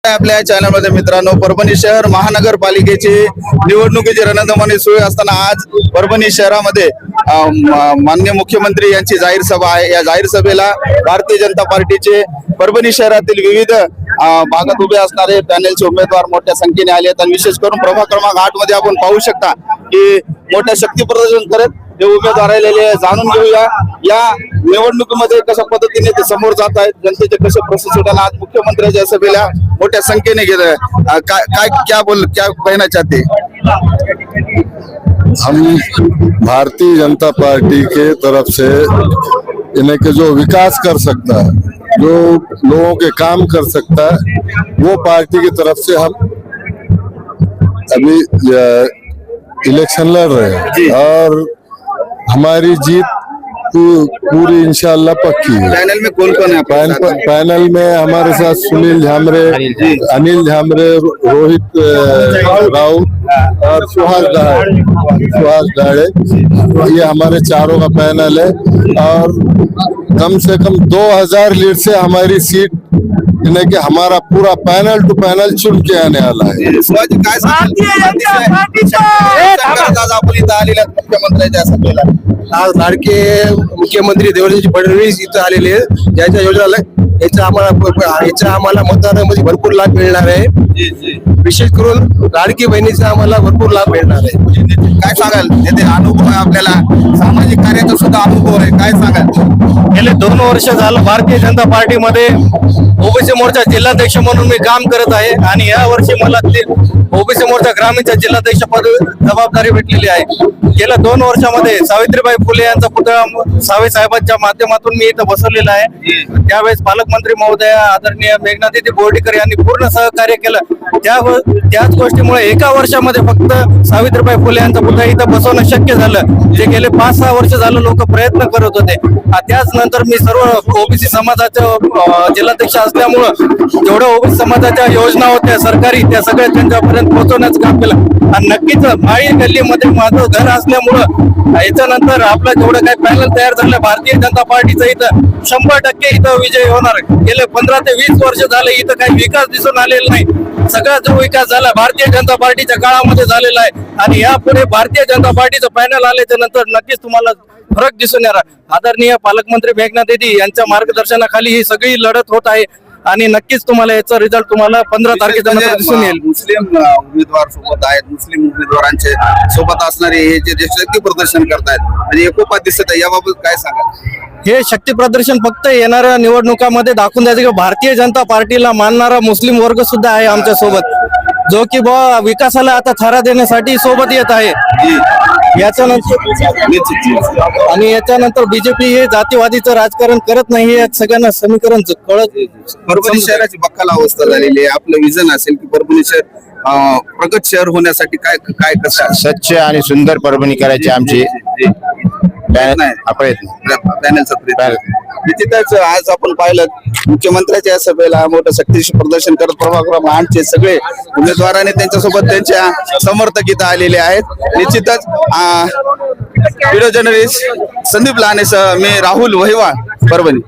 आपल्या चॅनलमध्ये मित्रांनो, परभणी शहर महानगरपालिकेची निवडणुकीची रणधुमाळी सुरू असताना आज परभणी शहरामध्ये माननीय मुख्यमंत्री यांची जाहीर सभा आहे। या जाहीर सभेला भारतीय जनता पार्टीचे परभणी शहरातील विविध भागात उभे असणारे पॅनेलचे उमेदवार मोठ्या संख्येने आले आहेत आणि विशेष करून प्रभाग क्रमांक 8 मध्ये आपण पाहू शकता की मोठ्या शक्ती प्रदर्शन करत हे उमेदवार आलेले जाणून घेऊया या निवडणुकीमध्ये कशा पद्धतीने ते समोर जात आहेत, जनतेचे कसे प्रतिसाद आज मुख्यमंत्र्यांच्या सभेला मोठ्या संख्येने घेत आहे। क्या कहना चाहते हैं? हम भारतीय जनता पार्टी के तरफ से इन्हें के जो विकास कर सकता है, जो लोगों के काम कर सकता है, वो पार्टी की तरफ से हम अभी इलेक्शन लड़ रहे हैं और हमारी जीत पूरी इंशाल्लाह पक्की है। पैनल में कौन कौन है? पैनल में हमारे साथ सुनील झामरे, अनिल झामरे, रोहित राउत और सुहास दाड़े, ये हमारे चारों का पैनल है और कम से कम 2000 लीड से हमारी सीट इन्हें कि हमारा पूरा पैनल टू पैनल चुन के आने वाला है। मुख्यमंत्र्यांच्या सभेला आज लाडके मुख्यमंत्री देवेंद्र फडणवीस इथं आलेले आहेत। ज्याच्या योजनाला याचा आम्हाला मतदानामध्ये भरपूर लाभ मिळणार आहे। विशेष करून लाडकी बहिणीचा आम्हाला भरपूर लाभ मिळणार आहे। काय सांगाल? येथे अनुभव आहे आपल्याला, सामाजिक कार्याचा सुद्धा अनुभव आहे, काय सांगाल? गेले 2 वर्ष झालं भारतीय जनता पार्टीमध्ये ओबीसी मोर्चा जिल्हाध्यक्ष म्हणून मी काम करत आहे आणि या वर्षी मला ओबीसी मोर्चा ग्रामीणच्या जिल्हाध्यक्ष पद जबाबदारी भेटलेली आहे। गेल्या 2 वर्षामध्ये सावित्रीबाई फुले यांचा पुतळा सावे साहेबांच्या माध्यमातून मी इथं बसवलेला आहे। त्यावेळेस पालकमंत्री महोदय आदरणीय मेघनादिदी बोर्डीकर यांनी पूर्ण सहकार्य केलं। त्याच गोष्टीमुळे एका वर्षामध्ये फक्त सावित्रीबाई फुले यांचा पुतळा इथं बसवणं शक्य झालं, जे गेले 5-6 वर्ष झालं लोक प्रयत्न करत होते। त्याच नंतर मी सर्व ओबीसी समाजाच्या जिल्हाध्यक्ष असल्यामुळं जेवढ्या ओबीसी समाजाच्या योजना होत्या सरकारी, त्या सगळ्या त्यांच्यापर्यंत पोहोचवण्याचं काम केलं आणि नक्कीच माळी गल्लीमध्ये माझं घर असल्यामुळं याच्यानंतर आपलं जेवढं काही पॅनल तयार झालं भारतीय जनता पार्टीचं इथं 100% इथं विजय होणार। गेले 15 ते 20 वर्ष झाले इथं काही विकास दिसून आलेला नाही। सगळा जो विकास झाला भारतीय जनता पार्टीच्या काळामध्ये झालेला आहे आणि यापुढे भारतीय जनता पार्टीचं पॅनल आल्याच्या नंतर नक्कीच तुम्हाला फरक दिसून येणार। आदरणीय पालकमंत्री मेघनादिदी यांच्या मार्गदर्शनाखाली ही सगळी लढत होत आहे आणि नक्कीच तुम्हाला याचा रिझल्ट तुम्हाला 15 तारखेच्या नंतर दिसून येईल। मुस्लिम उमेदवार सोबत आहेत, मुस्लिम उमेदवारांचे सोबत असणारे हे जे शक्ती प्रदर्शन करतायत म्हणजे एकोपा दिसत आहे, याबाबत काय सांगाल? हे शक्ती प्रदर्शन फक्त येणाऱ्या निवडणुकामध्ये दाखवून द्यायचं की भारतीय जनता पार्टीला मानणारा मुस्लिम वर्ग सुद्धा आहे आमच्या सोबत, जो की विकासाला आता थारा देण्यासाठी सोबत येत आहे। याच्यानंतर बीजेपी हे जातीवादीचं राजकारण करत नाही, हे सगळ्यांना समीकरण कळत। परभणी शहराची बक्कल अवस्था झालेली आहे, आपलं विजन असेल की परभणी शहर प्रगत शहर होण्यासाठी काय काय कसं स्वच्छ आणि सुंदर परभणी करायची आमची निश्चितच आज आपण पाहिलं मुख्यमंत्र्यांच्या सभेला मोठं शक्तीचे प्रदर्शन करत प्रभाग क्रमांक 8 चे सगळे उमेदवारांनी त्यांच्यासोबत त्यांच्या समर्थक इथं आलेले आहेत। निश्चितच व्हिडिओ जर्नलिस्ट संदीप लानेसह मी राहुल वहिवाळ, परभणी।